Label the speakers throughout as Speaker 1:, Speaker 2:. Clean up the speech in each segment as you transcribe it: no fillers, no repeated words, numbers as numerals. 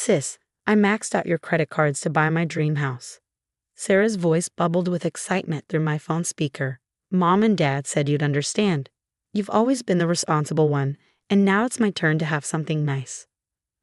Speaker 1: Sis, I maxed out your credit cards to buy my dream house. Sarah's voice bubbled with excitement through my phone speaker. Mom and Dad said you'd understand. You've always been the responsible one, and now it's my turn to have something nice.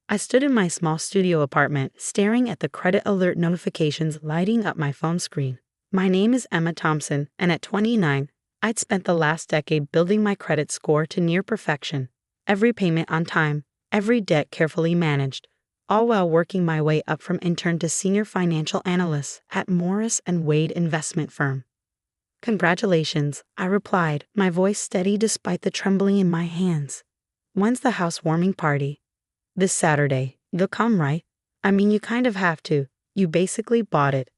Speaker 1: I stood in my small studio apartment, staring at the credit alert notifications lighting up my phone screen. My name is Emma Thompson, and at 29, I'd spent the last decade building my credit score to near perfection. Every payment on time, every debt carefully managed, all while working my way up from intern to senior financial analyst at Morris & Wade investment firm. Congratulations, I replied, my voice steady despite the trembling in my hands. When's the housewarming party? This Saturday. You'll come, right? I mean, you kind of have to. You basically bought it.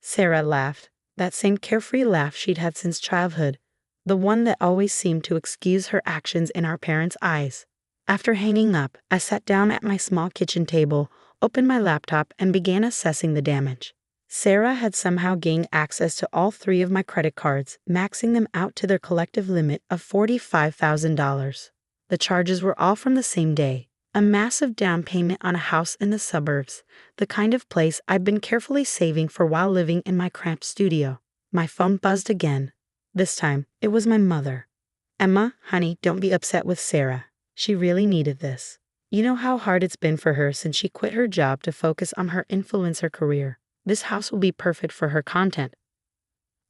Speaker 1: Sarah laughed, that same carefree laugh she'd had since childhood, the one that always seemed to excuse her actions in our parents' eyes. After hanging up, I sat down at my small kitchen table, opened my laptop, and began assessing the damage. Sarah had somehow gained access to all 3 of my credit cards, maxing them out to their collective limit of $45,000. The charges were all from the same day. A massive down payment on a house in the suburbs, the kind of place I'd been carefully saving for while living in my cramped studio. My phone buzzed again. This time, it was my mother. Emma, honey, don't be upset with Sarah. She really needed this. You know how hard it's been for her since she quit her job to focus on her influencer career. This house will be perfect for her content.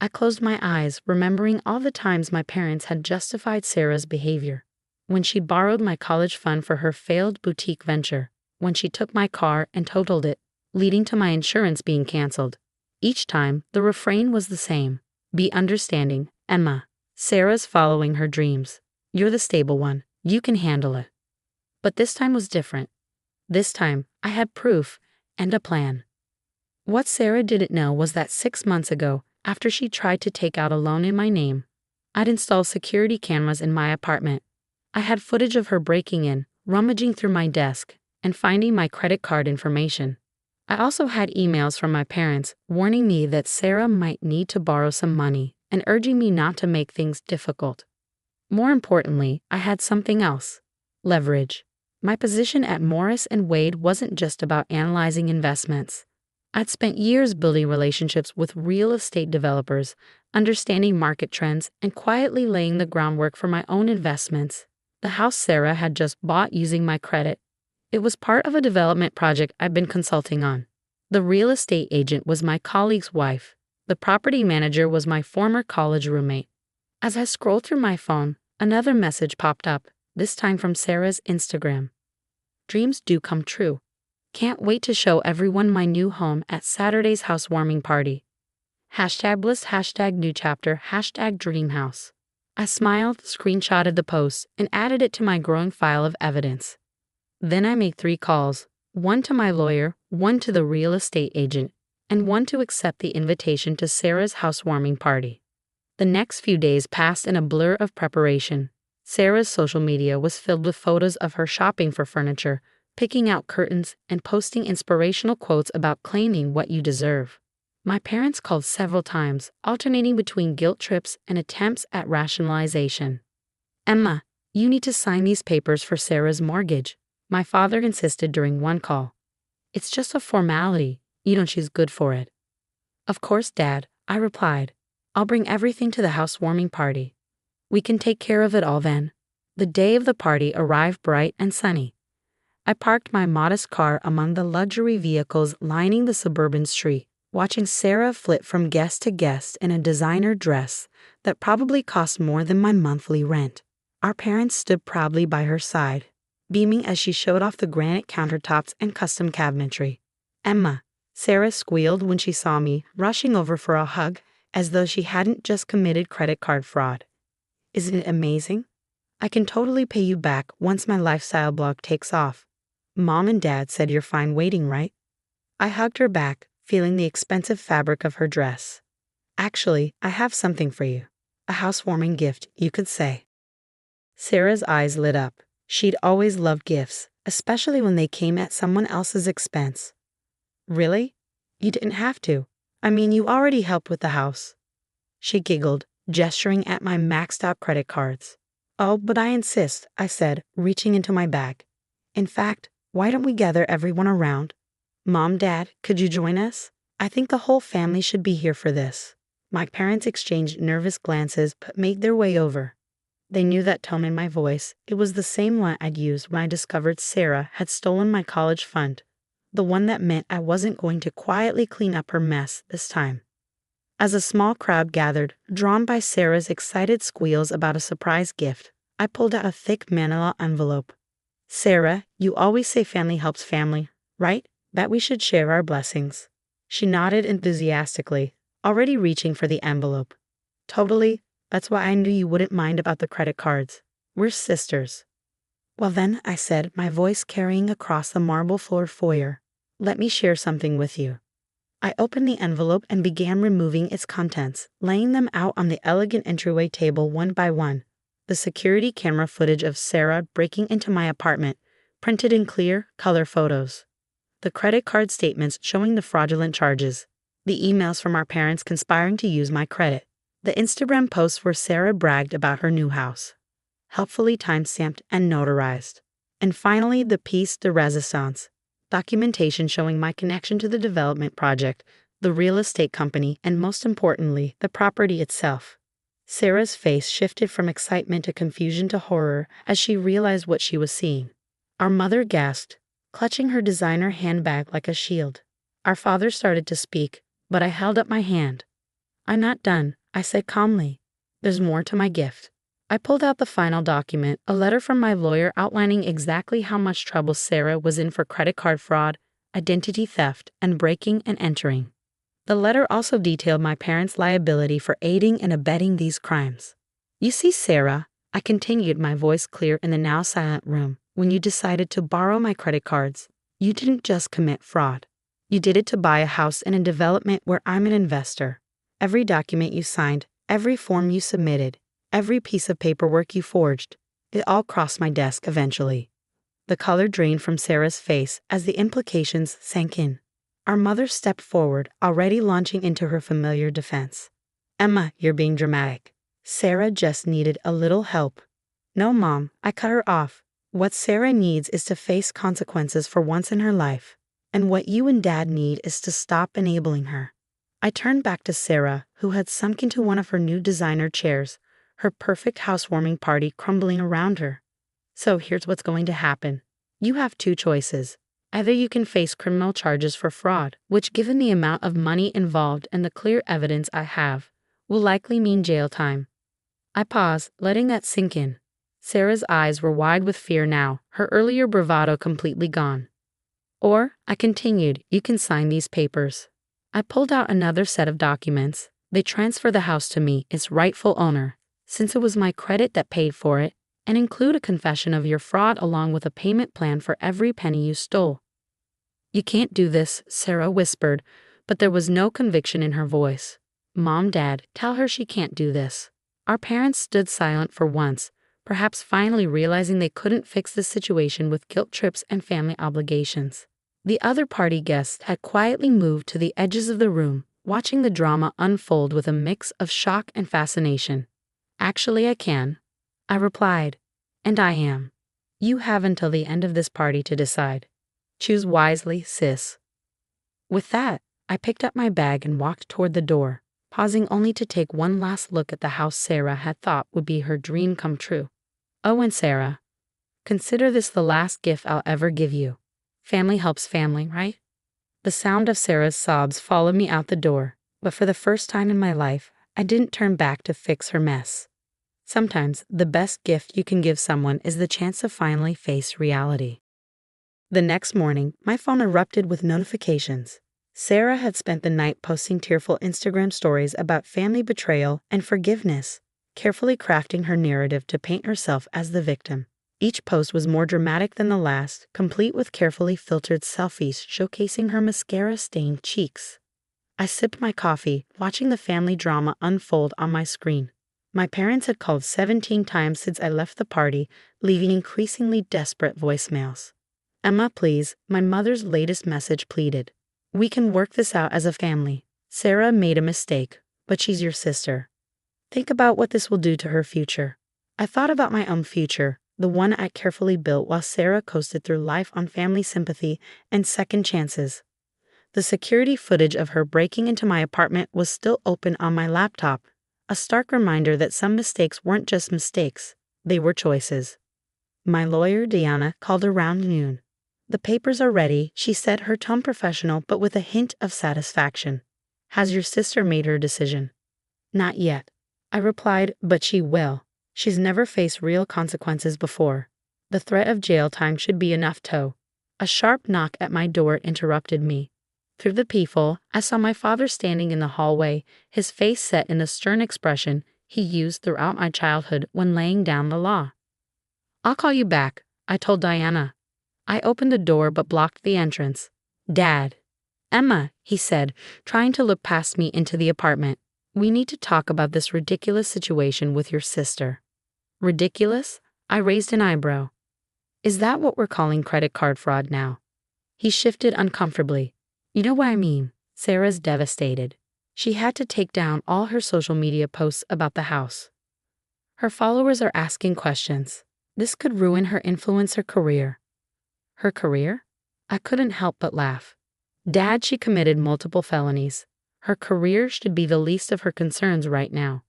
Speaker 1: I closed my eyes, remembering all the times my parents had justified Sarah's behavior. When she borrowed my college fund for her failed boutique venture, when she took my car and totaled it, leading to my insurance being canceled. Each time, the refrain was the same. Be understanding, Emma. Sarah's following her dreams. You're the stable one. You can handle it. But this time was different. This time, I had proof and a plan. What Sarah didn't know was that 6 months ago, after she tried to take out a loan in my name, I'd installed security cameras in my apartment. I had footage of her breaking in, rummaging through my desk, and finding my credit card information. I also had emails from my parents warning me that Sarah might need to borrow some money and urging me not to make things difficult. More importantly, I had something else: leverage. My position at Morris & Wade wasn't just about analyzing investments. I'd spent years building relationships with real estate developers, understanding market trends, and quietly laying the groundwork for my own investments. The house Sarah had just bought using my credit. It was part of a development project I'd been consulting on. The real estate agent was my colleague's wife. The property manager was my former college roommate. As I scrolled through my phone, another message popped up, this time from Sarah's Instagram. Dreams do come true. Can't wait to show everyone my new home at Saturday's housewarming party. #bliss, #new chapter, #dreamhouse. I smiled, screenshotted the post, and added it to my growing file of evidence. Then I made 3 calls, one to my lawyer, one to the real estate agent, and one to accept the invitation to Sarah's housewarming party. The next few days passed in a blur of preparation. Sarah's social media was filled with photos of her shopping for furniture, picking out curtains, and posting inspirational quotes about claiming what you deserve. My parents called several times, alternating between guilt trips and attempts at rationalization. Emma, you need to sign these papers for Sarah's mortgage, my father insisted during one call. It's just a formality. You know she's good for it. Of course, Dad, I replied. I'll bring everything to the housewarming party. We can take care of it all then. The day of the party arrived bright and sunny. I parked my modest car among the luxury vehicles lining the suburban street, watching Sarah flit from guest to guest in a designer dress that probably cost more than my monthly rent. Our parents stood proudly by her side, beaming as she showed off the granite countertops and custom cabinetry. Emma, Sarah squealed when she saw me, rushing over for a hug as though she hadn't just committed credit card fraud. Isn't it amazing? I can totally pay you back once my lifestyle blog takes off. Mom and Dad said you're fine waiting, right? I hugged her back, feeling the expensive fabric of her dress. Actually, I have something for you. A housewarming gift, you could say. Sarah's eyes lit up. She'd always loved gifts, especially when they came at someone else's expense. Really? You didn't have to. I mean, you already helped with the house. She giggled, gesturing at my maxed-out credit cards. Oh, but I insist, I said, reaching into my bag. In fact, Why don't we gather everyone around? Mom, Dad, could you join us? I think the whole family should be here for this. My parents exchanged nervous glances but made their way over. They knew that tone in my voice. It was the same one I'd used when I discovered Sarah had stolen my college fund. The one that meant I wasn't going to quietly clean up her mess this time. As a small crowd gathered, drawn by Sarah's excited squeals about a surprise gift, I pulled out a thick manila envelope. Sarah, you always say family helps family, right? Bet we should share our blessings. She nodded enthusiastically, already reaching for the envelope. Totally. That's why I knew you wouldn't mind about the credit cards. We're sisters. Well then, I said, my voice carrying across the marble-floored foyer, let me share something with you. I opened the envelope and began removing its contents, laying them out on the elegant entryway table one by one. The security camera footage of Sarah breaking into my apartment, printed in clear, color photos. The credit card statements showing the fraudulent charges. The emails from our parents conspiring to use my credit. The Instagram posts where Sarah bragged about her new house. Helpfully time-stamped and notarized. And finally, the piece de resistance. Documentation showing my connection to the development project, the real estate company, and most importantly, the property itself. Sarah's face shifted from excitement to confusion to horror as she realized what she was seeing. Our mother gasped, clutching her designer handbag like a shield. Our father started to speak, but I held up my hand. I'm not done, I said calmly. There's more to my gift. I pulled out the final document, a letter from my lawyer outlining exactly how much trouble Sarah was in for credit card fraud, identity theft, and breaking and entering. The letter also detailed my parents' liability for aiding and abetting these crimes. You see, Sarah, I continued, my voice clear in the now silent room, when you decided to borrow my credit cards, you didn't just commit fraud. You did it to buy a house in a development where I'm an investor. Every document you signed, every form you submitted, every piece of paperwork you forged, it all crossed my desk eventually. The color drained from Sarah's face as the implications sank in. Our mother stepped forward, already launching into her familiar defense. Emma, you're being dramatic. Sarah just needed a little help. No, Mom, I cut her off. What Sarah needs is to face consequences for once in her life. And what you and Dad need is to stop enabling her. I turned back to Sarah, who had sunk into one of her new designer chairs, her perfect housewarming party crumbling around her. So here's what's going to happen. You have two choices. Either you can face criminal charges for fraud, which given the amount of money involved and the clear evidence I have, will likely mean jail time. I paused, letting that sink in. Sarah's eyes were wide with fear now, her earlier bravado completely gone. Or, I continued, you can sign these papers. I pulled out another set of documents. They transfer the house to me, its rightful owner, since it was my credit that paid for it, and include a confession of your fraud along with a payment plan for every penny you stole. You can't do this, Sarah whispered, but there was no conviction in her voice. Mom, Dad, tell her she can't do this. Our parents stood silent for once, perhaps finally realizing they couldn't fix the situation with guilt trips and family obligations. The other party guests had quietly moved to the edges of the room, watching the drama unfold with a mix of shock and fascination. Actually, I can, I replied. And I am. You have until the end of this party to decide. Choose wisely, sis. With that, I picked up my bag and walked toward the door, pausing only to take one last look at the house Sarah had thought would be her dream come true. Oh, and Sarah, consider this the last gift I'll ever give you. Family helps family, right? The sound of Sarah's sobs followed me out the door, but for the first time in my life, I didn't turn back to fix her mess. Sometimes, the best gift you can give someone is the chance to finally face reality. The next morning, my phone erupted with notifications. Sarah had spent the night posting tearful Instagram stories about family betrayal and forgiveness, carefully crafting her narrative to paint herself as the victim. Each post was more dramatic than the last, complete with carefully filtered selfies showcasing her mascara-stained cheeks. I sipped my coffee, watching the family drama unfold on my screen. My parents had called 17 times since I left the party, leaving increasingly desperate voicemails. Emma, please, my mother's latest message pleaded. We can work this out as a family. Sarah made a mistake, but she's your sister. Think about what this will do to her future. I thought about my own future, the one I carefully built while Sarah coasted through life on family sympathy and second chances. The security footage of her breaking into my apartment was still open on my laptop, a stark reminder that some mistakes weren't just mistakes, they were choices. My lawyer, Diana, called around noon. "The papers are ready," she said, her tone professional but with a hint of satisfaction. "Has your sister made her decision?" "Not yet," I replied, "but she will. She's never faced real consequences before. The threat of jail time should be enough tow." A sharp knock at my door interrupted me. Through the peephole, I saw my father standing in the hallway, his face set in the stern expression he used throughout my childhood when laying down the law. "I'll call you back," I told Diana. I opened the door but blocked the entrance. "Dad." "Emma," he said, trying to look past me into the apartment. "We need to talk about this ridiculous situation with your sister." "Ridiculous?" I raised an eyebrow. "Is that what we're calling credit card fraud now?" He shifted uncomfortably. "You know what I mean." Sarah's devastated. She had to take down all her social media posts about the house. Her followers are asking questions. This could ruin her influencer career. Her career? I couldn't help but laugh. "Dad, she committed multiple felonies. Her career should be the least of her concerns right now."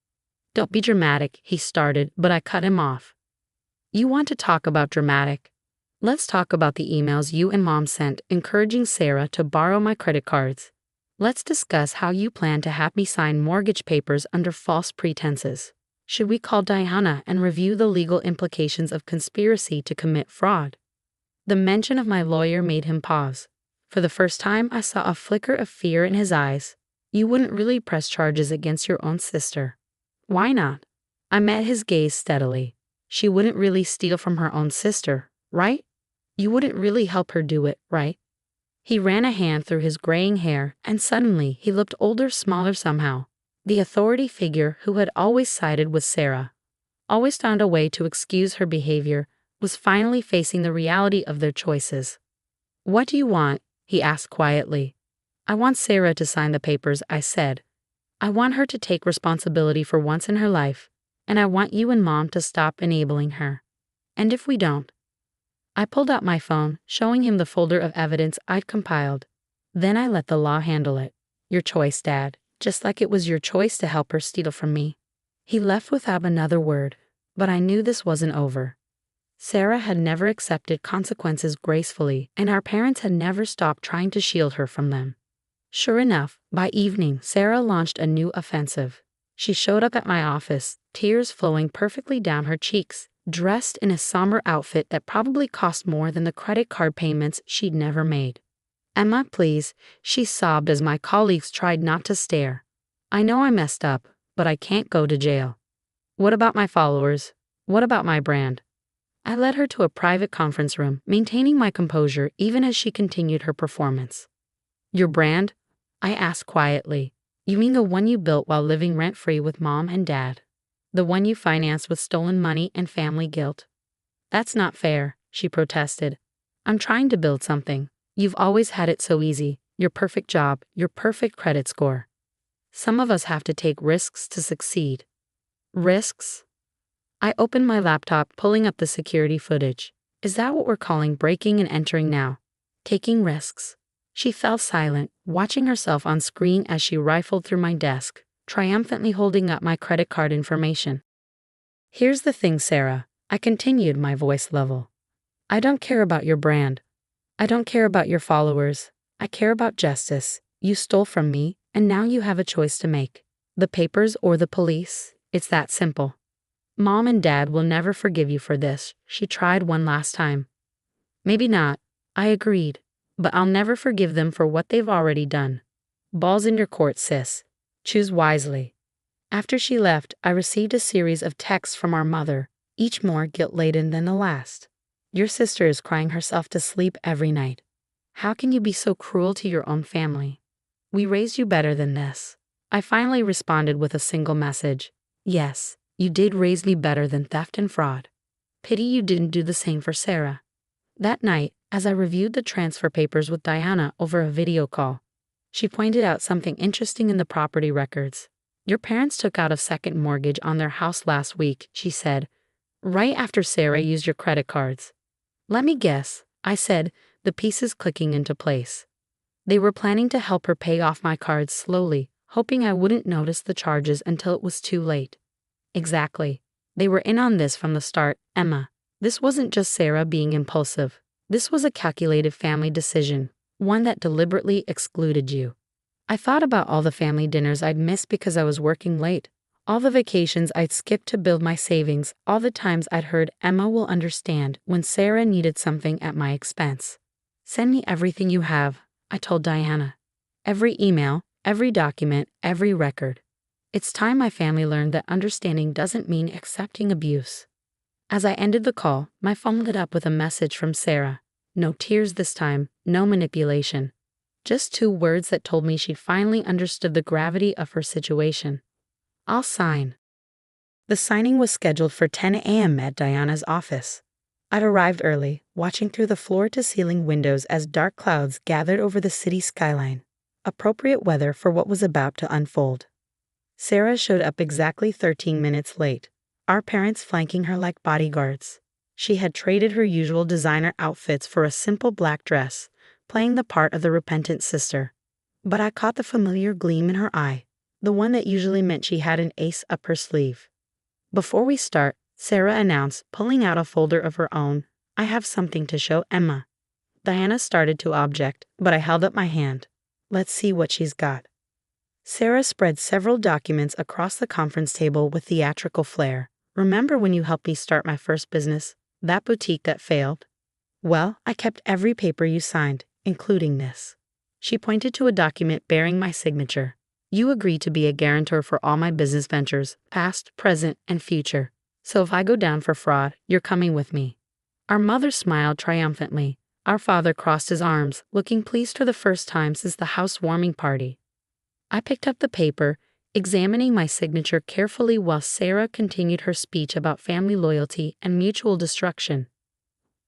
Speaker 1: "Don't be dramatic," he started, but I cut him off. "You want to talk about dramatic? Let's talk about the emails you and Mom sent encouraging Sarah to borrow my credit cards. Let's discuss how you plan to have me sign mortgage papers under false pretenses. Should we call Diana and review the legal implications of conspiracy to commit fraud?" The mention of my lawyer made him pause. For the first time, I saw a flicker of fear in his eyes. "You wouldn't really press charges against your own sister." "Why not?" I met his gaze steadily. "She wouldn't really steal from her own sister, right? You wouldn't really help her do it, right?" He ran a hand through his graying hair, and suddenly he looked older, smaller somehow. The authority figure who had always sided with Sarah, always found a way to excuse her behavior, was finally facing the reality of their choices. "What do you want?" he asked quietly. "I want Sarah to sign the papers," I said. "I want her to take responsibility for once in her life, and I want you and Mom to stop enabling her. And if we don't—" I pulled out my phone, showing him the folder of evidence I'd compiled. "Then I let the law handle it. Your choice, Dad, just like it was your choice to help her steal from me." He left without another word, but I knew this wasn't over. Sarah had never accepted consequences gracefully, and our parents had never stopped trying to shield her from them. Sure enough, by evening, Sarah launched a new offensive. She showed up at my office, tears flowing perfectly down her cheeks, dressed in a somber outfit that probably cost more than the credit card payments she'd never made. "Emma, please," she sobbed as my colleagues tried not to stare. "I know I messed up, but I can't go to jail." "What about my followers? What about my brand?" I led her to a private conference room, maintaining my composure even as she continued her performance. "Your brand?" I asked quietly. "You mean the one you built while living rent-free with Mom and Dad? The one you financed with stolen money and family guilt?" "That's not fair," she protested. "I'm trying to build something. You've always had it so easy. Your perfect job, your perfect credit score. Some of us have to take risks to succeed." "Risks?" I opened my laptop, pulling up the security footage. "Is that what we're calling breaking and entering now? Taking risks?" She fell silent, watching herself on screen as she rifled through my desk, triumphantly holding up my credit card information. "Here's the thing, Sarah," I continued, my voice level. "I don't care about your brand. I don't care about your followers. I care about justice. You stole from me, and now you have a choice to make. The papers or the police. It's that simple. Mom and Dad will never forgive you for this." She tried one last time. "Maybe not," I agreed, "but I'll never forgive them for what they've already done. Ball's in your court, sis. Choose wisely." After she left, I received a series of texts from our mother, each more guilt-laden than the last. "Your sister is crying herself to sleep every night. How can you be so cruel to your own family? We raised you better than this." I finally responded with a single message. "Yes, you did raise me better than theft and fraud. Pity you didn't do the same for Sarah." That night, as I reviewed the transfer papers with Diana over a video call, she pointed out something interesting in the property records. "Your parents took out a second mortgage on their house last week," she said, Right after Sarah used your credit cards. Let me guess, I said, the pieces clicking into place. They were planning to help her pay off my cards slowly, hoping I wouldn't notice the charges until it was too late. Exactly. They were in on this from the start, Emma. This wasn't just Sarah being impulsive. This was a calculated family decision, one that deliberately excluded you. I thought about all the family dinners I'd missed because I was working late, all the vacations I'd skipped to build my savings, all the times I'd heard Emma will understand when Sarah needed something at my expense. Send me everything you have, I told Diana. Every email, every document, every record. It's time my family learned that understanding doesn't mean accepting abuse. As I ended the call, my phone lit up with a message from Sarah. No tears this time, no manipulation. Just 2 words that told me she'd finally understood the gravity of her situation. I'll sign. The signing was scheduled for 10 a.m. at Diana's office. I'd arrived early, watching through the floor-to-ceiling windows as dark clouds gathered over the city skyline. Appropriate weather for what was about to unfold. Sarah showed up exactly 13 minutes late, our parents flanking her like bodyguards. She had traded her usual designer outfits for a simple black dress, playing the part of the repentant sister. But I caught the familiar gleam in her eye, the one that usually meant she had an ace up her sleeve. Before we start, Sarah announced, pulling out a folder of her own, I have something to show Emma. Diana started to object, but I held up my hand. Let's see what she's got. Sarah spread several documents across the conference table with theatrical flair. Remember when you helped me start my first business, that boutique that failed? Well, I kept every paper you signed, including this. She pointed to a document bearing my signature. You agreed to be a guarantor for all my business ventures, past, present, and future. So if I go down for fraud, you're coming with me. Our mother smiled triumphantly. Our father crossed his arms, looking pleased for the first time since the housewarming party. I picked up the paper, examining my signature carefully while Sarah continued her speech about family loyalty and mutual destruction.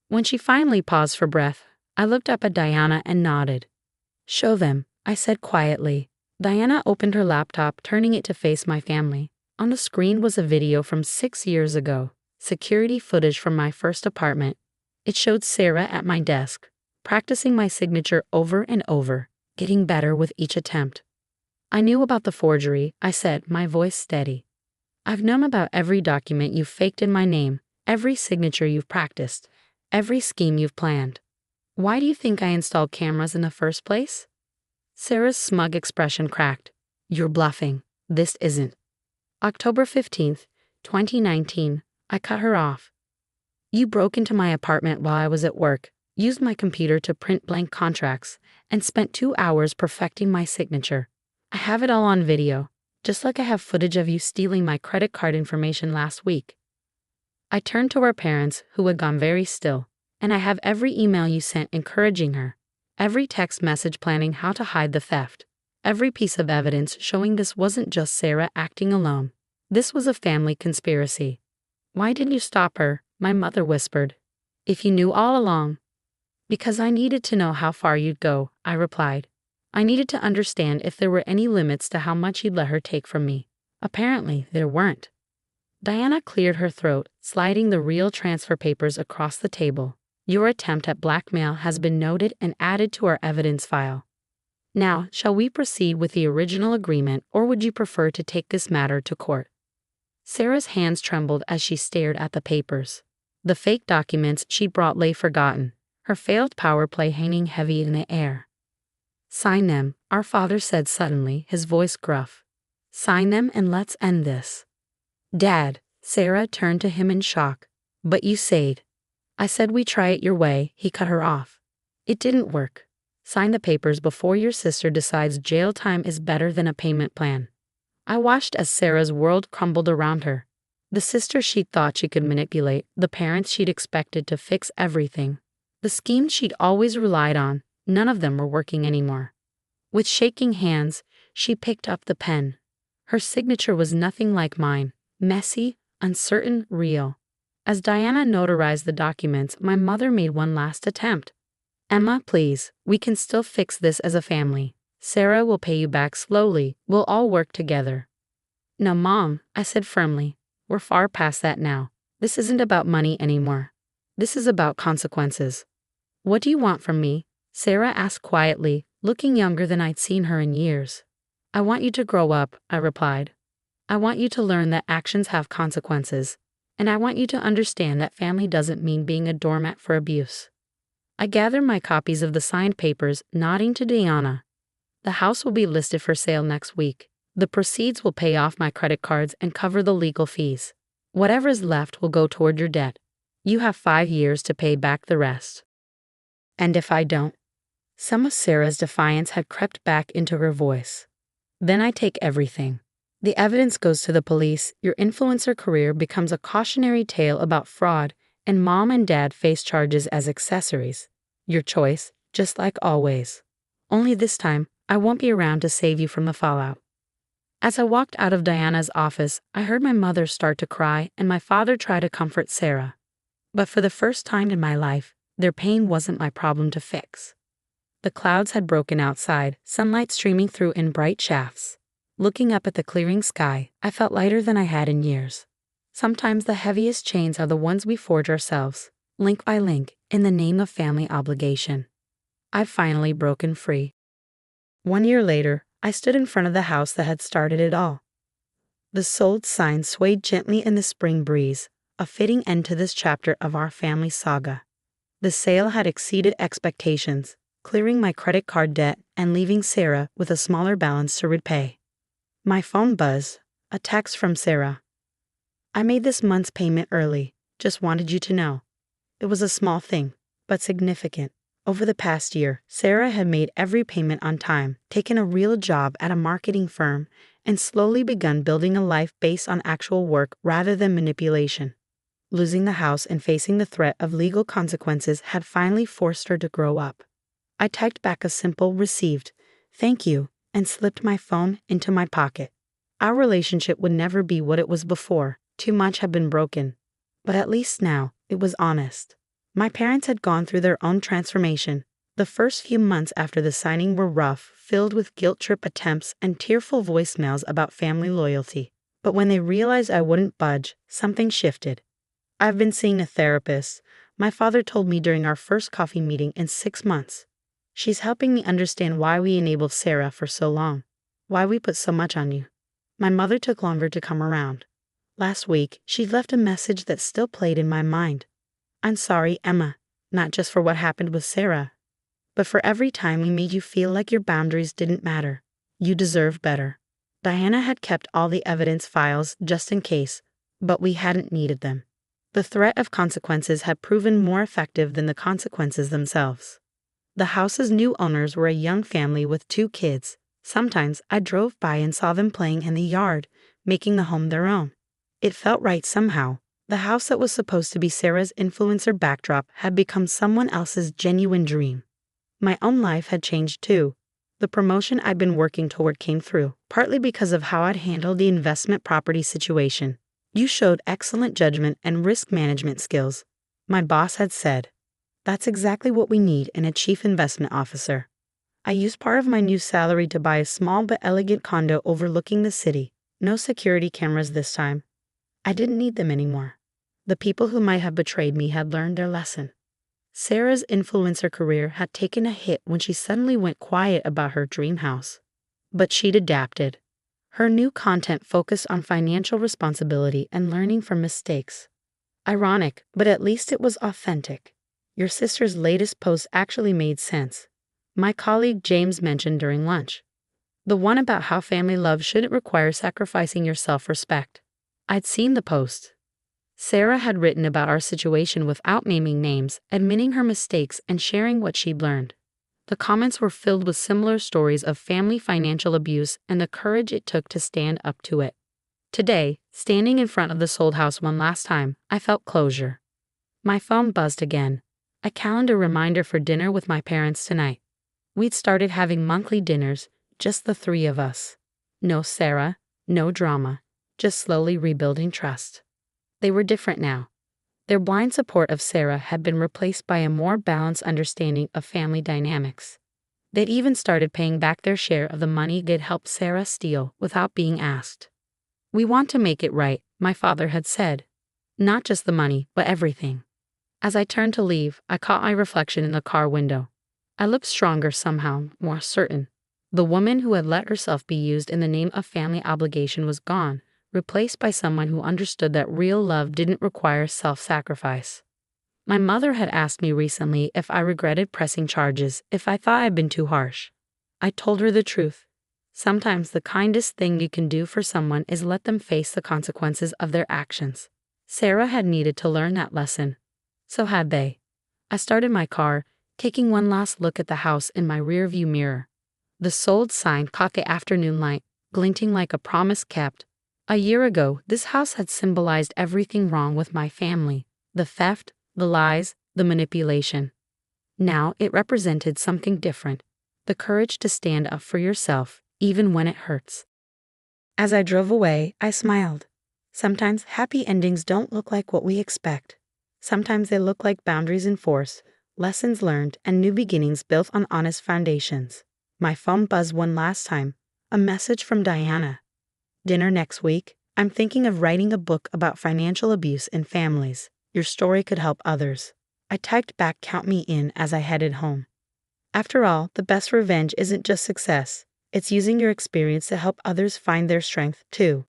Speaker 1: When she finally paused for breath, I looked up at Diana and nodded. Show them, I said quietly. Diana opened her laptop, turning it to face my family. On the screen was a video from 6 years ago, security footage from my first apartment. It showed Sarah at my desk, practicing my signature over and over, getting better with each attempt. I knew about the forgery, I said, my voice steady. I've known about every document you've faked in my name, every signature you've practiced, every scheme you've planned. Why do you think I installed cameras in the first place? Sarah's smug expression cracked. You're bluffing. This isn't. October 15th, 2019, I cut her off. You broke into my apartment while I was at work, used my computer to print blank contracts, and spent 2 hours perfecting my signature. I have it all on video, just like I have footage of you stealing my credit card information last week. I turned to her parents, who had gone very still, and I have every email you sent encouraging her, every text message planning how to hide the theft, every piece of evidence showing this wasn't just Sarah acting alone. This was a family conspiracy. Why didn't you stop her? My mother whispered. If you knew all along. Because I needed to know how far you'd go, I replied. I needed to understand if there were any limits to how much you'd let her take from me. Apparently, there weren't. Diana cleared her throat, sliding the real transfer papers across the table. Your attempt at blackmail has been noted and added to our evidence file. Now, shall we proceed with the original agreement, or would you prefer to take this matter to court? Sarah's hands trembled as she stared at the papers. The fake documents she'd brought lay forgotten, her failed power play hanging heavy in the air. Sign them, our father said suddenly, his voice gruff. Sign them and let's end this. Dad, Sarah turned to him in shock. But you said. I said we try it your way, he cut her off. It didn't work. Sign the papers before your sister decides jail time is better than a payment plan. I watched as Sarah's world crumbled around her. The sister she'd thought she could manipulate, the parents she'd expected to fix everything. The schemes she'd always relied on, none of them were working anymore. With shaking hands, she picked up the pen. Her signature was nothing like mine, messy, uncertain, real. As Diana notarized the documents, my mother made one last attempt. Emma, please, we can still fix this as a family. Sarah will pay you back slowly. We'll all work together. No, Mom, I said firmly. We're far past that now. This isn't about money anymore. This is about consequences. What do you want from me? Sarah asked quietly, looking younger than I'd seen her in years. I want you to grow up, I replied. I want you to learn that actions have consequences, and I want you to understand that family doesn't mean being a doormat for abuse. I gathered my copies of the signed papers, nodding to Diana. The house will be listed for sale next week. The proceeds will pay off my credit cards and cover the legal fees. Whatever is left will go toward your debt. You have 5 years to pay back the rest. And if I don't? Some of Sarah's defiance had crept back into her voice. Then I take everything. The evidence goes to the police, your influencer career becomes a cautionary tale about fraud, and mom and dad face charges as accessories. Your choice, just like always. Only this time, I won't be around to save you from the fallout. As I walked out of Diana's office, I heard my mother start to cry and my father try to comfort Sarah. But for the first time in my life, their pain wasn't my problem to fix. The clouds had broken outside, sunlight streaming through in bright shafts. Looking up at the clearing sky, I felt lighter than I had in years. Sometimes the heaviest chains are the ones we forge ourselves, link by link, in the name of family obligation. I've finally broken free. 1 year later, I stood in front of the house that had started it all. The sold sign swayed gently in the spring breeze, a fitting end to this chapter of our family saga. The sale had exceeded expectations, clearing my credit card debt and leaving Sarah with a smaller balance to repay. My phone buzzed, a text from Sarah. I made this month's payment early, just wanted you to know. It was a small thing, but significant. Over the past year, Sarah had made every payment on time, taken a real job at a marketing firm, and slowly begun building a life based on actual work rather than manipulation. Losing the house and facing the threat of legal consequences had finally forced her to grow up. I typed back a simple "received, thank you," and slipped my phone into my pocket. Our relationship would never be what it was before. Too much had been broken. But at least now, it was honest. My parents had gone through their own transformation. The first few months after the signing were rough, filled with guilt trip attempts and tearful voicemails about family loyalty. But when they realized I wouldn't budge, something shifted. I've been seeing a therapist, my father told me during our first coffee meeting in 6 months. She's helping me understand why we enabled Sarah for so long, why we put so much on you. My mother took longer to come around. Last week, she left a message that still played in my mind. I'm sorry, Emma, not just for what happened with Sarah, but for every time we made you feel like your boundaries didn't matter. You deserve better. Diana had kept all the evidence files just in case, but we hadn't needed them. The threat of consequences had proven more effective than the consequences themselves. The house's new owners were a young family with 2 kids. Sometimes I drove by and saw them playing in the yard, making the home their own. It felt right somehow. The house that was supposed to be Sarah's influencer backdrop had become someone else's genuine dream. My own life had changed too. The promotion I'd been working toward came through, partly because of how I'd handled the investment property situation. You showed excellent judgment and risk management skills, my boss had said. That's exactly what we need in a chief investment officer. I used part of my new salary to buy a small but elegant condo overlooking the city. No security cameras this time. I didn't need them anymore. The people who might have betrayed me had learned their lesson. Sarah's influencer career had taken a hit when she suddenly went quiet about her dream house. But she'd adapted. Her new content focused on financial responsibility and learning from mistakes. Ironic, but at least it was authentic. Your sister's latest post actually made sense. My colleague James mentioned during lunch. The one about how family love shouldn't require sacrificing your self-respect. I'd seen the post. Sarah had written about our situation without naming names, admitting her mistakes and sharing what she'd learned. The comments were filled with similar stories of family financial abuse and the courage it took to stand up to it. Today, standing in front of the sold house one last time, I felt closure. My phone buzzed again. A calendar reminder for dinner with my parents tonight. We'd started having monthly dinners, just the 3 of us. No Sarah, no drama, just slowly rebuilding trust. They were different now. Their blind support of Sarah had been replaced by a more balanced understanding of family dynamics. They'd even started paying back their share of the money they'd helped Sarah steal without being asked. We want to make it right, my father had said. Not just the money, but everything. As I turned to leave, I caught my reflection in the car window. I looked stronger somehow, more certain. The woman who had let herself be used in the name of family obligation was gone, replaced by someone who understood that real love didn't require self-sacrifice. My mother had asked me recently if I regretted pressing charges, if I thought I'd been too harsh. I told her the truth. Sometimes the kindest thing you can do for someone is let them face the consequences of their actions. Sarah had needed to learn that lesson. So had they. I started my car, taking one last look at the house in my rearview mirror. The sold sign caught the afternoon light, glinting like a promise kept. A year ago, this house had symbolized everything wrong with my family: the theft, the lies, the manipulation. Now it represented something different: the courage to stand up for yourself, even when it hurts. As I drove away, I smiled. Sometimes happy endings don't look like what we expect. Sometimes they look like boundaries enforced, lessons learned, and new beginnings built on honest foundations. My phone buzzed one last time. A message from Diana. Dinner next week. I'm thinking of writing a book about financial abuse in families. Your story could help others. I typed back "count me in" as I headed home. After all, the best revenge isn't just success. It's using your experience to help others find their strength, too.